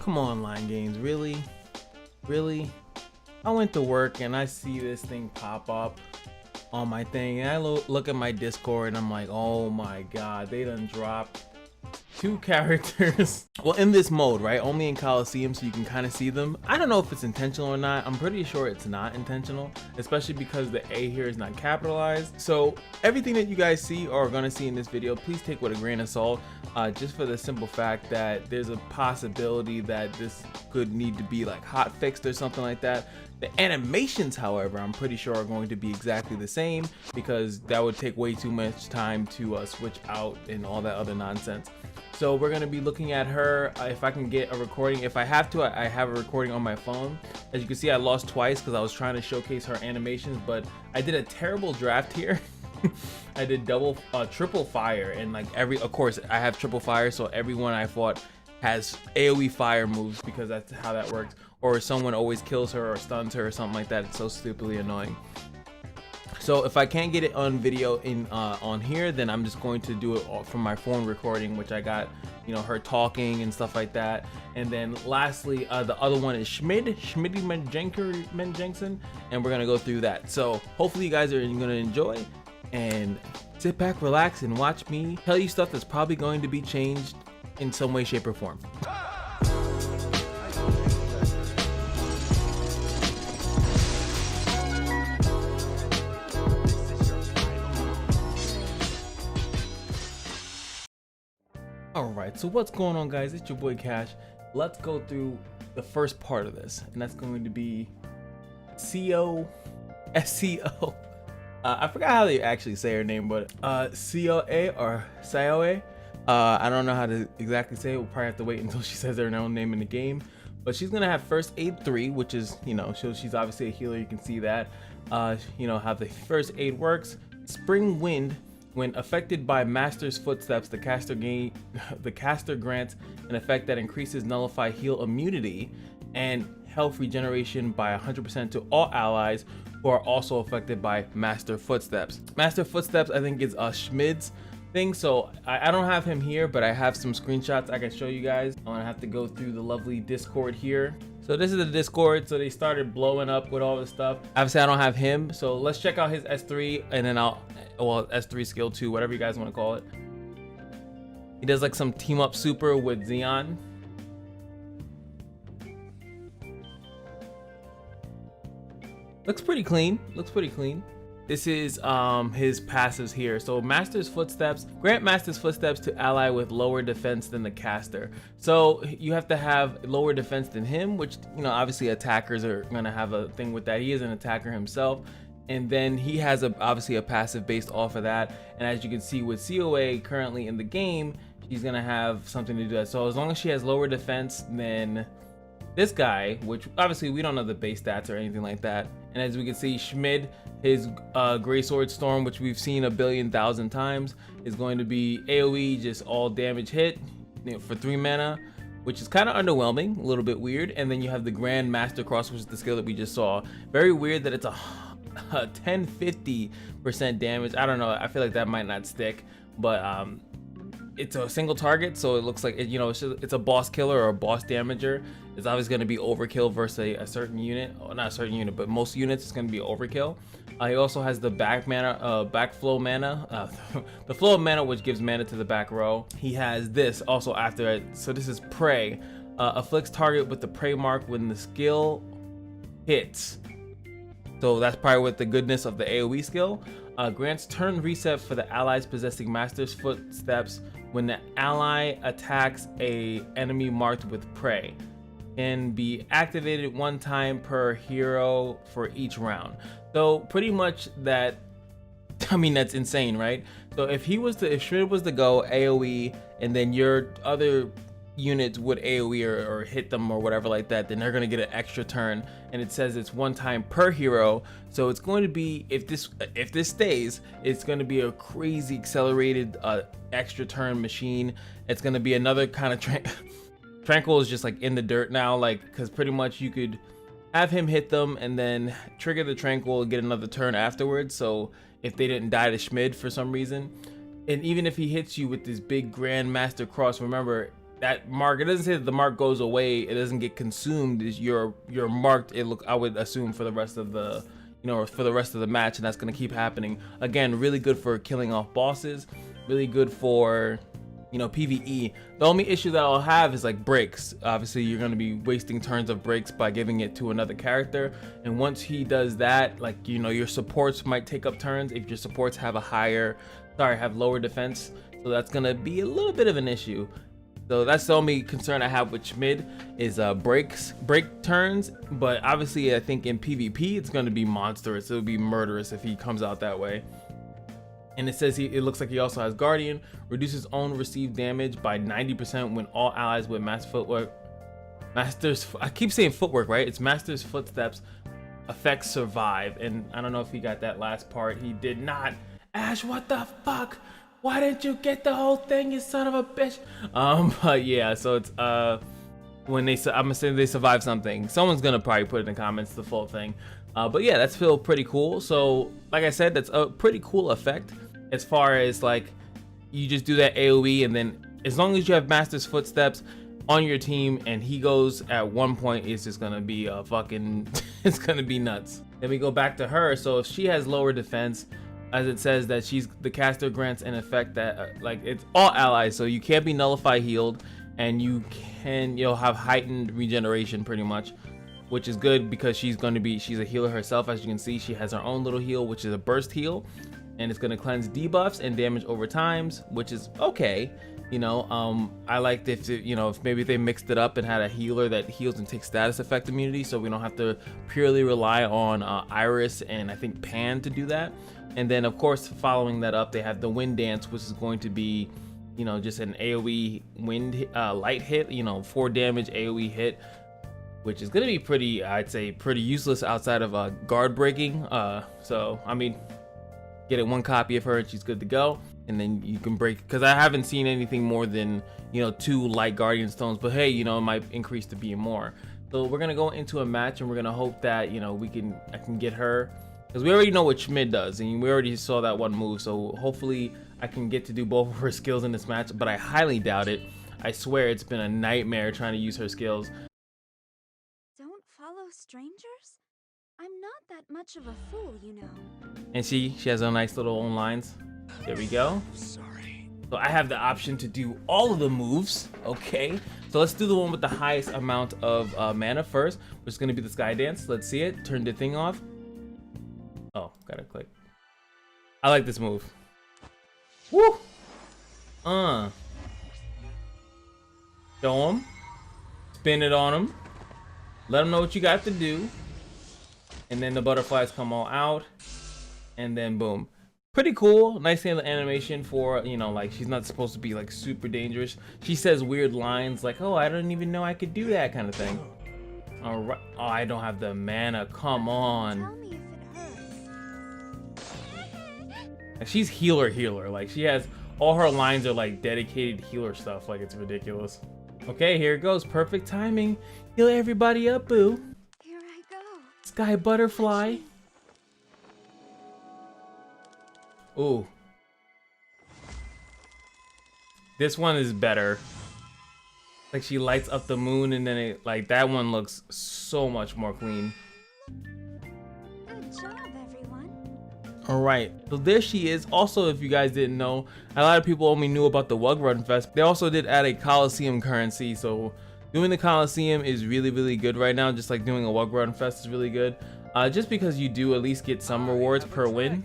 Come on, Line Games, really? Really? I went to work and I see this thing pop up on my thing, and I look at my Discord and I'm like, oh my god, they done dropped 2 characters. Well, in this mode, right, only in Coliseum, so you can kind of see them. I don't know if it's intentional or not. I'm pretty sure it's not intentional, especially because the A here is not capitalized. So everything that you guys see or are going to see in this video, please take with a grain of salt, just for the simple fact that there's a possibility that this could need to be like hot fixed or something like that. The animations, however, I'm pretty sure are going to be exactly the same, because that would take way too much time to switch out and all that other nonsense. So we're going to be looking at her. If I can get a recording, if I have to, I have a recording on my phone. As you can see, I lost twice because I was trying to showcase her animations, but I did a terrible draft here. I did triple fire, and like of course I have triple fire, so everyone I fought has AoE fire moves, because that's how that works. Or someone always kills her or stuns her or something like that. It's so stupidly annoying. So if I can't get it on video on here, then I'm just going to do it from my phone recording, which I got, you know, her talking and stuff like that. And then lastly, the other one is Schmid Menjenksen, and we're gonna go through that. So hopefully you guys are gonna enjoy, and sit back, relax, and watch me tell you stuff that's probably going to be changed in some way, shape, or form. Alright, so what's going on, guys? It's your boy Cash. Let's go through the first part of this, and that's going to be SEO. I forgot how they actually say her name, but SEO-A or SEO-A. I don't know how to exactly say it. We'll probably have to wait until she says her own name in the game. But she's gonna have First Aid 3, which is, you know, she's obviously a healer. You can see that. You know how the First Aid works. Spring Wind. When affected by Master's Footsteps, the caster grants an effect that increases nullify heal immunity and health regeneration by 100% to all allies who are also affected by Master Footsteps. Master Footsteps, I think, is Schmid's thing, so I don't have him here, but I have some screenshots I can show you guys. I'm gonna have to go through the lovely Discord here. So this is the Discord, so they started blowing up with all this stuff. Obviously I don't have him, so let's check out his S3, and then well, S3 skill 2, whatever you guys want to call it. He does like some team up super with Xeon. Looks pretty clean, looks pretty clean. This is his passives here. So Master's Footsteps, grant Master's Footsteps to ally with lower defense than the caster. So you have to have lower defense than him, which, you know, obviously attackers are gonna have a thing with that. He is an attacker himself. And then he has obviously a passive based off of that. And as you can see with SEO-A currently in the game, she's gonna have something to do that. So as long as she has lower defense than this guy, which obviously we don't know the base stats or anything like that. And as we can see, Schmid, his Grey Sword Storm, which we've seen a billion thousand times, is going to be AoE, just all damage hit, you know, for 3 mana, which is kind of underwhelming, a little bit weird. And then you have the Grand Master Cross, which is the skill that we just saw. Very weird that it's a 10-50% damage. I don't know, I feel like that might not stick, but it's a single target, so it looks like it, you know, it's a boss killer or a boss damager. It's always going to be overkill versus a certain unit, or not a certain unit, but most units it's going to be overkill. He also has the backflow mana, the flow of mana, which gives mana to the back row. He has this also after it. So this is Prey, afflicts target with the prey mark when the skill hits. So that's probably with the goodness of the AoE skill. Grants turn reset for the allies possessing Master's Footsteps when the ally attacks a enemy marked with Prey. Can be activated 1 time per hero for each round. So pretty much that, I mean, that's insane, right? So if Schmid was to go AoE, and then your other units would AoE or hit them or whatever like that, then they're gonna get an extra turn. And it says it's 1 time per hero, so it's going to be, if this stays, it's going to be a crazy accelerated extra turn machine. It's going to be another kind of Tranquil is just like in the dirt now, like, because pretty much you could have him hit them and then trigger the Tranquil and get another turn afterwards. So if they didn't die to Schmid for some reason, and even if he hits you with this big Grand Master Cross, remember that mark, it doesn't say that the mark goes away, it doesn't get consumed. You're marked, I would assume, for the rest of the, you know, for the rest of the match, and that's going to keep happening. Again, really good for killing off bosses, really good for, you know, PvE. The only issue that I'll have is like breaks. Obviously you're going to be wasting turns of breaks by giving it to another character, and once he does that, like, you know, your supports might take up turns if your supports have have lower defense, so that's going to be a little bit of an issue. So that's the only concern I have with Schmid is break turns. But obviously I think in PvP it's going to be monstrous. It would be murderous if he comes out that way. And it says it looks like he also has Guardian, reduces own received damage by 90% when all allies with I keep saying footwork, right? It's Master's Footsteps effects survive. And I don't know if he got that last part. He did not. Ash, what the fuck? Why didn't you get the whole thing, you son of a bitch? But yeah, so it's when I'm gonna say they survive something. Someone's gonna probably put in the comments the full thing. But yeah, that's feel pretty cool. So like I said, that's a pretty cool effect as far as like you just do that AoE, and then as long as you have Master's Footsteps on your team and he goes at one point, it's just gonna be a fucking it's gonna be nuts. Then we go back to her. So if she has lower defense, as it says that the caster grants an effect that like it's all allies, so you can't be nullify healed, and you'll have heightened regeneration pretty much, which is good because she's a healer herself. As you can see, she has her own little heal, which is a burst heal, and it's going to cleanse debuffs and damage over times, which is okay. You know, I liked if maybe they mixed it up and had a healer that heals and takes status effect immunity, so we don't have to purely rely on Iris and I think Pan to do that. And then of course, following that up, they have the Wind Dance, which is going to be, you know, just an AoE wind light hit, you know, 4 damage AoE hit, which is going to be pretty, I'd say, pretty useless outside of guard breaking. So I mean, get it 1 copy of her and she's good to go, and then you can break, because I haven't seen anything more than, you know, 2 light guardian stones, but hey, you know, it might increase to be more. So we're gonna go into a match and we're gonna hope that, you know, I can get her, because we already know what Schmid does and we already saw that one move, so hopefully I can get to do both of her skills in this match, but I highly doubt it. I swear it's been a nightmare trying to use her skills. Don't follow strangers? I'm not that much of a fool, you know. And she has a nice little own lines. There we go. Sorry. So I have the option to do all of the moves. Okay, so let's do the one with the highest amount of mana first, which is going to be the Sky Dance. Let's see it. Turn the thing off. Oh, gotta click. I like this move. Woo! Show him. Spin it on him. Let him know what you got to do. And then the butterflies come all out. And then boom. Pretty cool. Nice animation for, you know, like she's not supposed to be like super dangerous. She says weird lines like, oh, I don't even know I could do that kind of thing. All right. Oh, I don't have the mana. Come on. Tell me if it hurts. Like, she's healer. Like she has all her lines are like dedicated healer stuff. Like it's ridiculous. Okay, here it goes. Perfect timing. Heal everybody up, boo. Here I go. Sky butterfly. Ooh. This one is better. Like she lights up the moon and then it, like that one looks so much more clean. Good job, everyone. All right, so there she is. Also, if you guys didn't know, a lot of people only knew about the Wug Run Fest. They also did add a Coliseum currency, so doing the Coliseum is really good right now. Just like doing a Wug Run Fest is really good, just because you do at least get some rewards per win.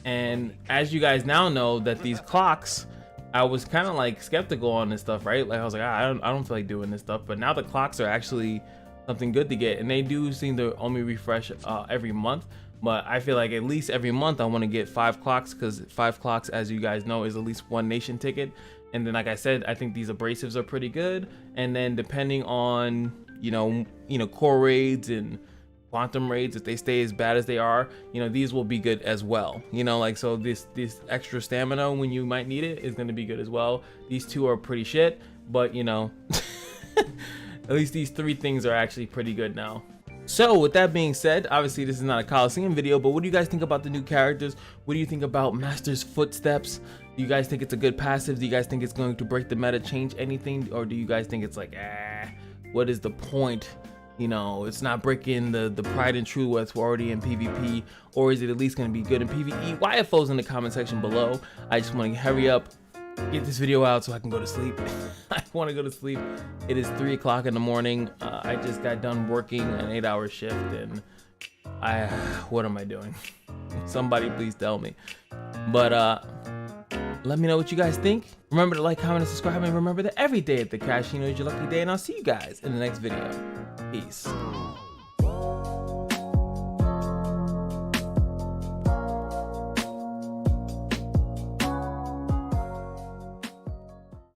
And as you guys now know that these clocks, I was kind of like skeptical on this stuff, right? Like I was like, I don't feel like doing this stuff, but now the clocks are actually something good to get, and they do seem to only refresh every month. But I feel like at least every month I want to get 5 clocks, because 5 clocks, as you guys know, is at least 1 nation ticket. And then like I said, I think these abrasives are pretty good. And then depending on you know core raids and quantum raids, if they stay as bad as they are, you know, these will be good as well. You know, like, so this extra stamina when you might need it is going to be good as well. These 2 are pretty shit, but you know, at least these 3 things are actually pretty good now. So with that being said, obviously this is not a Coliseum video, but what do you guys think about the new characters? What do you think about Master's Footsteps? Do you guys think it's a good passive? Do you guys think it's going to break the meta, change anything? Or do you guys think it's like, what is the point? You know, it's not breaking the pride and true what's already in PvP, or is it at least going to be good in PvE? YFOs in the comment section below. I just want to hurry up, get this video out so I can go to sleep. I want to go to sleep. It is 3 o'clock in the morning. I just got done working an 8-hour shift, and what am I doing? Somebody please tell me. But let me know what you guys think. Remember to like, comment, and subscribe, and remember that every day at the casino is your lucky day, and I'll see you guys in the next video. Peace.